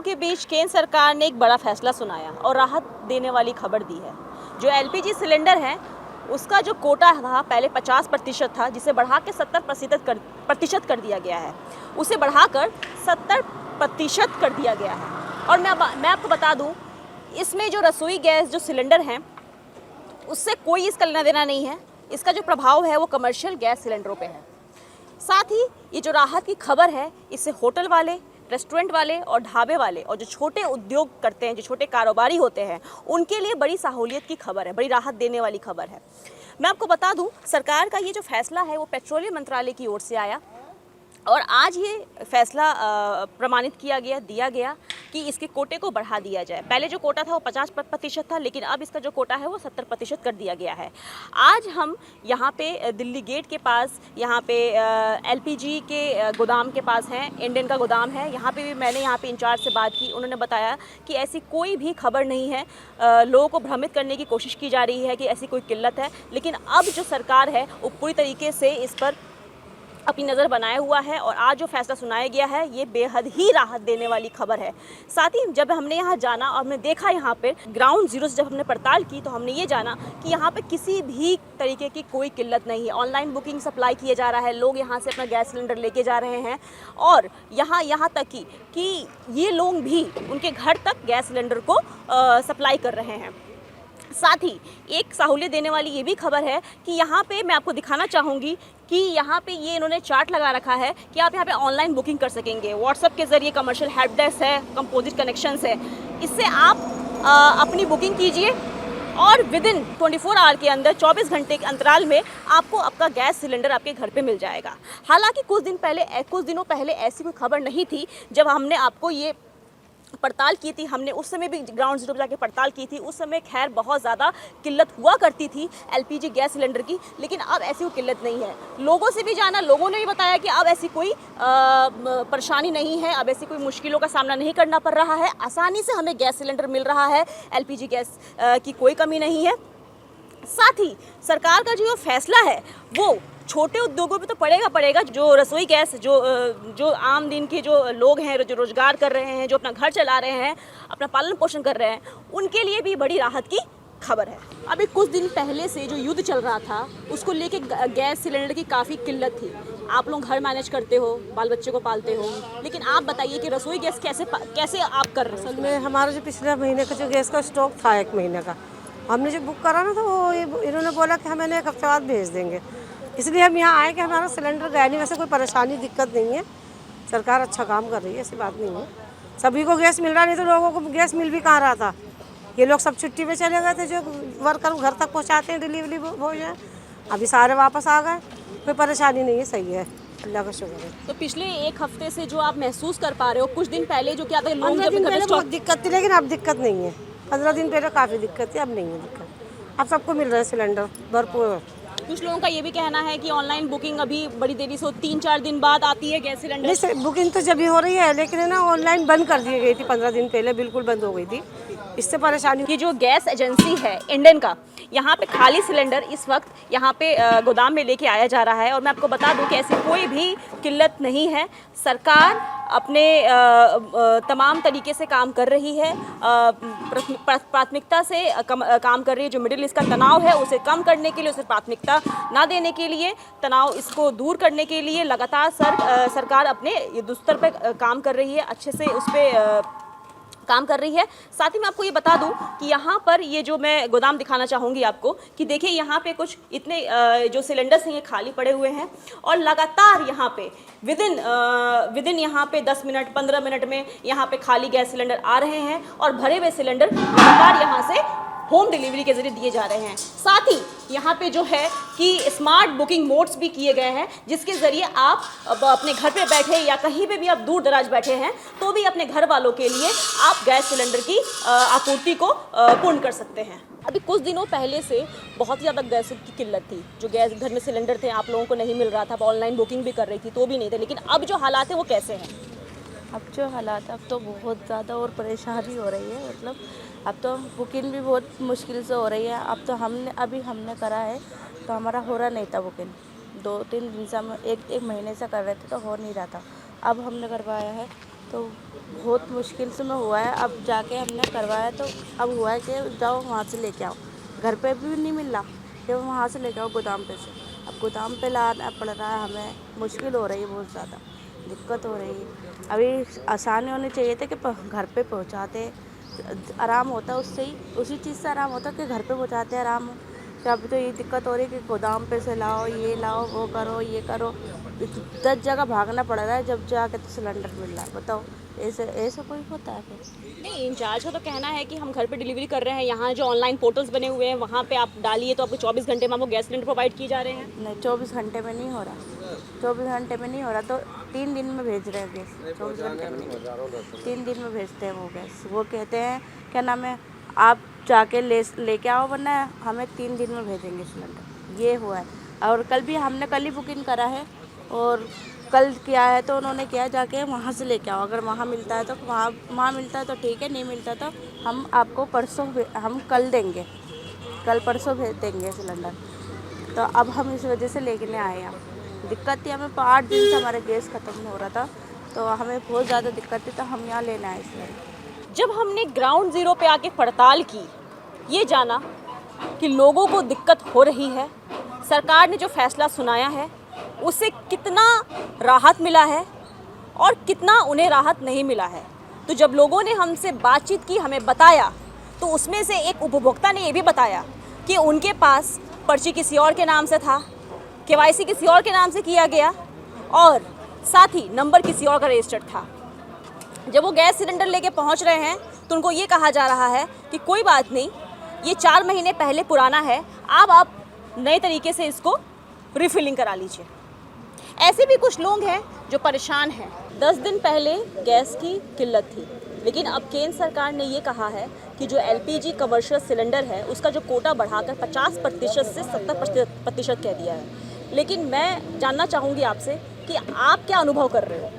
के बीच केंद्र सरकार ने एक बड़ा फैसला सुनाया और राहत देने वाली खबर दी है। जो एलपीजी सिलेंडर है उसका जो कोटा था पहले 50% था, जिसे बढ़ा के 70% कर दिया गया है। उसे बढ़ाकर 70% कर दिया गया है। और मैं आपको बता दूं, इसमें जो रसोई गैस जो सिलेंडर हैं उससे कोई इसका लेना देना नहीं है। इसका जो प्रभाव है वो कमर्शियल गैस सिलेंडरों पे है। साथ ही ये जो राहत की खबर है, इससे होटल वाले, रेस्टोरेंट वाले और ढाबे वाले और जो छोटे उद्योग करते हैं, जो छोटे कारोबारी होते हैं, उनके लिए बड़ी सहूलियत की खबर है, बड़ी राहत देने वाली खबर है। मैं आपको बता दूं, सरकार का ये जो फैसला है वो पेट्रोलियम मंत्रालय की ओर से आया और आज ये फैसला प्रमाणित दिया गया कि इसके कोटे को बढ़ा दिया जाए। पहले जो कोटा था वो 50% था, लेकिन अब इसका जो कोटा है वो 70% कर दिया गया है। आज हम यहाँ पे दिल्ली गेट के पास, यहाँ पे एलपीजी के गोदाम के पास हैं, इंडेन का गोदाम है। यहाँ पे भी मैंने यहाँ पे इंचार्ज से बात की, उन्होंने बताया कि ऐसी कोई भी खबर नहीं है। लोगों को भ्रमित करने की कोशिश की जा रही है कि ऐसी कोई किल्लत है, लेकिन अब जो सरकार है वो पूरी तरीके से इस पर अपनी नज़र बनाया हुआ है और आज जो फैसला सुनाया गया है ये बेहद ही राहत देने वाली खबर है। साथ ही जब हमने यहाँ जाना और हमने देखा, यहाँ पे ग्राउंड जीरो से जब हमने पड़ताल की तो हमने ये जाना कि यहाँ पे किसी भी तरीके की कोई किल्लत नहीं है। ऑनलाइन बुकिंग सप्लाई किया जा रहा है, लोग यहाँ से अपना गैस सिलेंडर लेके जा रहे हैं और यहाँ तक कि ये लोग भी उनके घर तक गैस सिलेंडर को सप्लाई कर रहे हैं। साथ ही एक सहूलियत देने वाली ये भी खबर है कि यहाँ पे मैं आपको दिखाना चाहूँगी कि यहाँ पे ये इन्होंने चार्ट लगा रखा है कि आप यहाँ पे ऑनलाइन बुकिंग कर सकेंगे। व्हाट्सएप के ज़रिए कमर्शियल हेल्प डेस्क है, कंपोजिट कनेक्शंस है, इससे आप अपनी बुकिंग कीजिए और विदिन 24 आवर के अंदर 24 घंटे के अंतराल में आपको आपका गैस सिलेंडर आपके घर पे मिल जाएगा। हालाँकि कुछ दिनों पहले ऐसी कोई खबर नहीं थी। जब हमने आपको ये पड़ताल की थी, हमने उस समय भी ग्राउंड जीरो पर जाके पड़ताल की थी, उस समय खैर बहुत ज़्यादा किल्लत हुआ करती थी एलपीजी गैस सिलेंडर की, लेकिन अब ऐसी कोई किल्लत नहीं है। लोगों से भी जाना, लोगों ने भी बताया कि अब ऐसी कोई परेशानी नहीं है, अब ऐसी कोई मुश्किलों का सामना नहीं करना पड़ रहा है। आसानी से हमें गैस सिलेंडर मिल रहा है, एलपीजी गैस की कोई कमी नहीं है। साथ ही सरकार का जो फैसला है वो छोटे उद्योगों पे तो पड़ेगा। जो रसोई गैस जो आम दिन के जो लोग हैं, जो रोजगार कर रहे हैं, जो अपना घर चला रहे हैं, अपना पालन पोषण कर रहे हैं, उनके लिए भी बड़ी राहत की खबर है। अभी कुछ दिन पहले से जो युद्ध चल रहा था उसको लेके गैस सिलेंडर की काफ़ी किल्लत थी। आप लोग घर मैनेज करते हो, बाल बच्चे को पालते हो, लेकिन आप बताइए कि रसोई गैस कैसे आप कर रहे हो? असल में हमारा जो पिछले महीने का जो गैस का स्टॉक था 1 महीने का, हमने जो बुक करा ना, तो वो इन्होंने बोला कि हमें 1 हफ्ते बाद भेज देंगे। इसलिए हम यहाँ आए कि हमारा सिलेंडर गया नहीं। वैसे कोई परेशानी दिक्कत नहीं है, सरकार अच्छा काम कर रही है, ऐसी बात नहीं है। सभी को गैस मिल रहा, नहीं तो लोगों को गैस मिल भी कहाँ रहा था। ये लोग सब छुट्टी पे चले गए थे, जो वर्कर घर तक पहुँचाते हैं डिलीवरी भोजन, अभी सारे वापस आ गए। कोई परेशानी नहीं है, सही है, अल्लाह का शुक्र है। तो पिछले 1 हफ्ते से जो आप महसूस कर पा रहे हो, कुछ दिन पहले जो क्या था, लोग 15 दिन पहले बहुत दिक्कत थी, लेकिन अब दिक्कत नहीं है। 15 दिन पहले काफ़ी दिक्कत थी, अब नहीं है दिक्कत। अब सबको मिल रहा है सिलेंडर भरपूर। कुछ लोगों का ये भी कहना है कि ऑनलाइन बुकिंग अभी बड़ी देरी से 3-4 दिन बाद आती है गैस सिलेंडर। नहीं, बुकिंग तो जब भी हो रही है, लेकिन है ना, ऑनलाइन बंद कर दी गई थी 15 दिन पहले, बिल्कुल बंद हो गई थी। इससे परेशानी की जो गैस एजेंसी है इंडेन का, यहाँ पे खाली सिलेंडर इस वक्त यहाँ पे गोदाम में लेके आया जा रहा है और मैं आपको बता दूं कि ऐसी कोई भी किल्लत नहीं है। सरकार अपने तमाम तरीके से काम कर रही है, प्राथमिकता से काम कर रही है। जो मिडिल ईस्ट का तनाव है उसे कम करने के लिए, उसे प्राथमिकता ना देने के लिए, तनाव इसको दूर करने के लिए लगातार सरकार अपने युद्ध स्तर पर काम कर रही है, अच्छे से उस पर काम कर रही है। साथ ही मैं आपको ये बता दूं कि यहाँ पर ये जो मैं गोदाम दिखाना चाहूँगी आपको कि देखिए यहाँ पे कुछ इतने जो सिलेंडर्स हैं ये खाली पड़े हुए हैं और लगातार यहाँ पे विदिन यहाँ पे 10 मिनट 15 मिनट में यहाँ पे खाली गैस सिलेंडर आ रहे हैं और भरे हुए सिलेंडर लगातार यहाँ से होम डिलीवरी के जरिए दिए जा रहे हैं। साथ ही यहाँ पे जो है कि स्मार्ट बुकिंग मोड्स भी किए गए हैं, जिसके ज़रिए आप अपने घर पे बैठे या कहीं पे भी आप दूर दराज बैठे हैं तो भी अपने घर वालों के लिए आप गैस सिलेंडर की आपूर्ति को पूर्ण कर सकते हैं। अभी कुछ दिनों पहले से बहुत ही ज़्यादा गैस की किल्लत थी। जो गैस घर में सिलेंडर थे आप लोगों को नहीं मिल रहा था, आप ऑनलाइन बुकिंग भी कर रही थी तो भी नहीं थे, लेकिन अब जो हालात है वो कैसे हैं? अब जो हालात अब तो बहुत ज़्यादा और परेशानी हो रही है। मतलब अब तो बुकिंग भी बहुत मुश्किल से हो रही है। अब तो हमने करा है तो हमारा हो रहा नहीं था बुकिंग। 2-3 दिन से हम एक महीने से कर रहे थे तो हो नहीं रहा था। अब हमने करवाया है तो बहुत मुश्किल से में हुआ है। अब जाके हमने करवाया तो अब हुआ है कि जाओ वहाँ से लेके आओ, घर पे भी नहीं मिल रहा कि वहाँ से लेके आओ गोदाम पे से। अब गोदाम पे लाना पड़ रहा है, हमें मुश्किल हो रही है, बहुत ज़्यादा दिक्कत हो रही है। अभी आसानी होनी चाहिए थी कि घर पे पहुँचाते, आराम होता उससे ही, उसी चीज़ से आराम होता कि घर पे पहुँचाते आराम हो। कि अभी तो ये दिक्कत हो रही है कि गोदाम पे से लाओ, ये लाओ, वो करो, ये करो, 10 जगह भागना पड़ रहा है जब जाके तो सिलेंडर मिल रहा है। बताओ ऐसे ऐसे कोई होता है फिर? नहीं, इंचार्ज का तो कहना है कि हम घर पे डिलीवरी कर रहे हैं, यहाँ जो ऑनलाइन पोर्टल्स बने हुए हैं वहाँ पे आप डालिए तो आपको 24 घंटे में आपको गैस सिलेंडर प्रोवाइड किए जा रहे हैं। नहीं, 24 घंटे में नहीं हो रहा, 24 घंटे में नहीं हो रहा, तो 3 दिन में भेज रहे हैं गैस। 24 घंटे में नहीं, 3 दिन में भेजते हैं वो गैस। वो कहते हैं क्या नाम है, आप जाके लेके आओ वरना हमें 3 दिन में भेजेंगे सिलेंडर, ये हुआ है। और कल भी हमने कल ही बुकिंग करा है और कल किया है तो उन्होंने किया जाके वहाँ से लेके आओ, अगर वहाँ मिलता है तो वहाँ मिलता है तो ठीक है, नहीं मिलता तो हम आपको हम कल देंगे, कल परसों भेज देंगे सिलेंडर। तो अब हम इस वजह से लेके आए हैं। दिक्कत थी हमें, 8 दिन से हमारा गैस ख़त्म हो रहा था तो हमें बहुत ज़्यादा दिक्कत थी, तो हम यहाँ लेने आए सिलेंडर। जब हमने ग्राउंड ज़ीरो पे आके पड़ताल की, ये जाना कि लोगों को दिक्कत हो रही है, सरकार ने जो फैसला सुनाया है उससे कितना राहत मिला है और कितना उन्हें राहत नहीं मिला है। तो जब लोगों ने हमसे बातचीत की, हमें बताया, तो उसमें से एक उपभोक्ता ने ये भी बताया कि उनके पास पर्ची किसी और के नाम से था, केवाईसी किसी और के नाम से किया गया और साथ ही नंबर किसी और का रजिस्टर्ड था। जब वो गैस सिलेंडर लेके पहुंच रहे हैं तो उनको ये कहा जा रहा है कि कोई बात नहीं, ये 4 महीने पहले पुराना है, अब आप नए तरीके से इसको रिफिलिंग करा लीजिए। ऐसे भी कुछ लोग हैं जो परेशान हैं। 10 दिन पहले गैस की किल्लत थी, लेकिन अब केंद्र सरकार ने ये कहा है कि जो LPG कमर्शियल सिलेंडर है उसका जो कोटा बढ़ाकर 50% से 70% कह दिया है। लेकिन मैं जानना चाहूँगी आपसे कि आप क्या अनुभव कर रहे हो?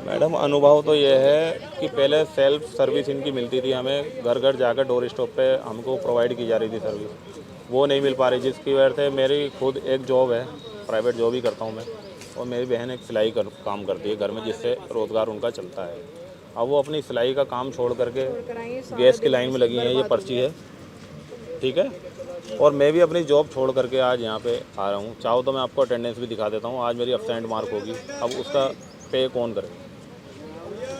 मैडम, अनुभव तो ये है कि पहले सेल्फ सर्विस इनकी मिलती थी, हमें घर घर जाकर डोर स्टॉप पे हमको प्रोवाइड की जा रही थी सर्विस, वो नहीं मिल पा रही, जिसकी वजह से मेरी खुद एक जॉब है, प्राइवेट जॉब ही करता हूँ मैं, और मेरी बहन एक सिलाई काम करती है घर में, जिससे रोज़गार उनका चलता है। अब वो अपनी सिलाई का काम छोड़ करके गैस की लाइन में लगी हैं, ये पर्ची है, ठीक है, और मैं भी अपनी जॉब छोड़ करके आज यहाँ पे आ रहा हूँ। चाहो तो मैं आपको अटेंडेंस भी दिखा देता हूँ, आज मेरी एब्सेंट मार्क होगी, अब उसका पे कौन करे,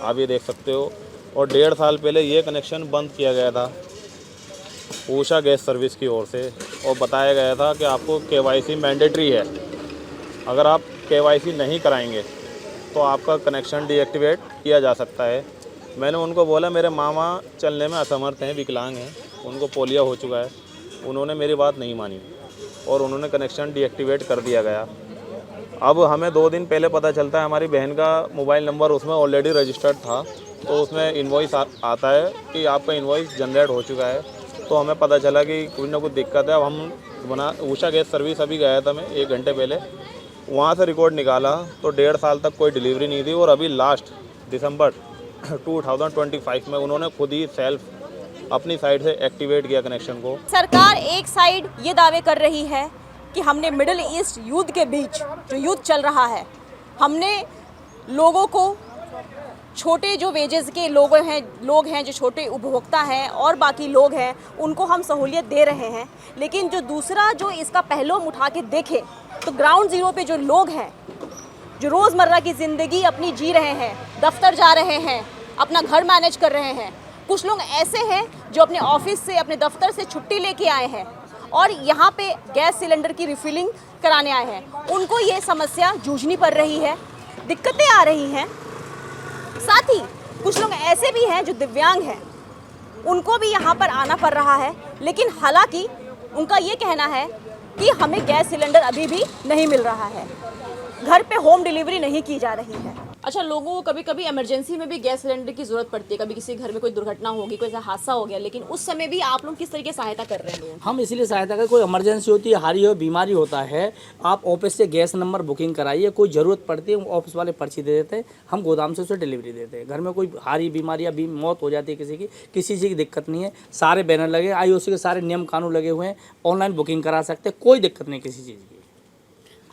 आप ये देख सकते हो। और 1.5 साल पहले ये कनेक्शन बंद किया गया था ऊषा गैस सर्विस की ओर से, और बताया गया था कि आपको KYC मैंडेटरी है, अगर आप KYC नहीं कराएंगे तो आपका कनेक्शन डीएक्टिवेट किया जा सकता है। मैंने उनको बोला मेरे मामा चलने में असमर्थ हैं, विकलांग हैं, उनको पोलियो हो चुका है, उन्होंने मेरी बात नहीं मानी और उन्होंने कनेक्शन डीएक्टिवेट कर दिया गया। अब हमें 2 दिन पहले पता चलता है हमारी बहन का मोबाइल नंबर उसमें ऑलरेडी रजिस्टर्ड था, तो उसमें इन्वॉइस आता है कि आपका इन्वॉइस जनरेट हो चुका है। तो हमें पता चला कि कुछ ना कुछ दिक्कत है। अब हम ऊषा गैस सर्विस अभी गया था मैं 1 घंटे पहले, वहाँ से रिकॉर्ड निकाला तो 1.5 साल तक कोई डिलीवरी नहीं थी, और अभी लास्ट दिसंबर 2025 में उन्होंने खुद ही सेल्फ अपनी साइड से एक्टिवेट किया कनेक्शन को। सरकार एक साइड ये दावे कर रही है कि हमने मिडिल ईस्ट युद्ध के बीच जो युद्ध चल रहा है, हमने लोगों को, छोटे जो वेजेस के लोग हैं जो छोटे उपभोक्ता हैं और बाकी लोग हैं, उनको हम सहूलियत दे रहे हैं। लेकिन जो दूसरा जो इसका पहलू हम उठा के देखें तो ग्राउंड ज़ीरो पे जो लोग हैं, जो रोज़मर्रा की ज़िंदगी अपनी जी रहे हैं, दफ्तर जा रहे हैं, अपना घर मैनेज कर रहे हैं, कुछ लोग ऐसे हैं जो अपने ऑफिस से, अपने दफ्तर से छुट्टी लेके आए हैं और यहाँ पे गैस सिलेंडर की रिफिलिंग कराने आए हैं, उनको ये समस्या जूझनी पड़ रही है, दिक्कतें आ रही हैं। साथ ही कुछ लोग ऐसे भी हैं जो दिव्यांग हैं, उनको भी यहाँ पर आना पड़ रहा है, लेकिन हालांकि उनका ये कहना है कि हमें गैस सिलेंडर अभी भी नहीं मिल रहा है, घर पे होम डिलीवरी नहीं की जा रही है। अच्छा, लोगों को कभी कभी इमरजेंसी में भी गैस सिलेंडर की ज़रूरत पड़ती है, कभी किसी घर में कोई दुर्घटना होगी, कोई ऐसा हादसा हो गया, लेकिन उस समय भी आप लोग किस तरीके से सहायता कर रहे हैं लोगों की? हम इसीलिए सहायता करें, कोई इमरजेंसी होती है, हारी हो, बीमारी होता है, आप ऑफिस से गैस नंबर बुकिंग कराइए, कोई ज़रूरत पड़ती है ऑफिस वाले पर्ची दे देते हैं, हम गोदाम से उसे डिलीवरी देते हैं। घर में कोई हारी बीमारी या मौत हो जाती है किसी की, किसी चीज़ की दिक्कत नहीं है, सारे बैनर लगे, IOC के सारे नियम कानून लगे हुए हैं, ऑनलाइन बुकिंग करा सकते हैं, कोई दिक्कत नहीं किसी चीज़ की।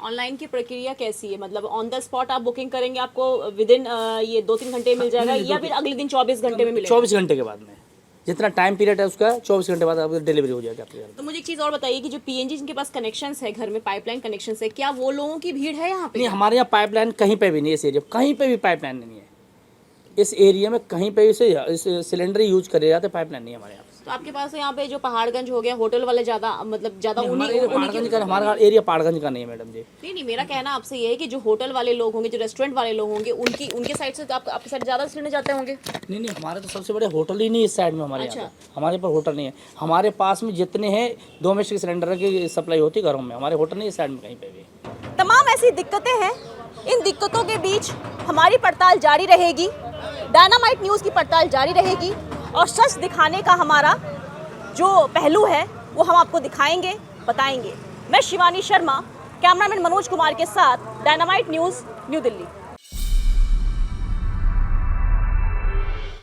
ऑनलाइन की प्रक्रिया कैसी है, मतलब ऑन द स्पॉट आप बुकिंग करेंगे, आपको विद इन ये 2-3 घंटे मिल जाएगा, या फिर अगले दिन 24 घंटे में मिलेगा? 24 घंटे के बाद में, जितना टाइम पीरियड है उसका 24 घंटे बाद आपको डिलीवरी हो जाएगी आपके घर। तो मुझे एक चीज़ और बताइए कि जो पीएनजी जिनके पास कनेक्शंस है घर में, पाइपलाइन कनेक्शंस है, क्या वो लोगों की भीड़ है यहाँ पे? नहीं, हमारे यहाँ पाइपलाइन कहीं पे भी नहीं है, इस एरिया कहीं पे भी पाइपलाइन नहीं है। इस एरिया में कहीं पे इस सिलेंडर यूज करे जाते, पाइपलाइन नहीं है हमारे यहाँ। तो आपके पास यहाँ पे जो पहाड़गंज हो गया, होटल वाले ज़्यादा मतलब ज़्यादा हमारा एरिया पहाड़गंज का नहीं है मैडम जी। नहीं, मेरा कहना आपसे ये है कि जो होटल वाले लोग होंगे, जो रेस्टोरेंट वाले लोग होंगे, उनके साइड से तो आपके साइड ज़्यादा सिलेंडर जाते होंगे। नहीं, हमारे तो सबसे बड़े होटल ही नहीं इस साइड में, हमारे यहाँ पे हमारे पर होटल नहीं है। हमारे पास में जितने हैं डोमेस्टिक सिलेंडर की सप्लाई होती है घरों में, हमारे होटल नहीं इस साइड में कहीं पे भी। तमाम ऐसी दिक्कतें हैं, इन दिक्कतों के बीच हमारी पड़ताल जारी रहेगी, डायनामाइट न्यूज़ की पड़ताल जारी रहेगी, और सच दिखाने का हमारा जो पहलू है वो हम आपको दिखाएंगे, बताएंगे। मैं शिवानी शर्मा, कैमरामैन मनोज कुमार के साथ, डायनामाइट न्यूज़, न्यू दिल्ली।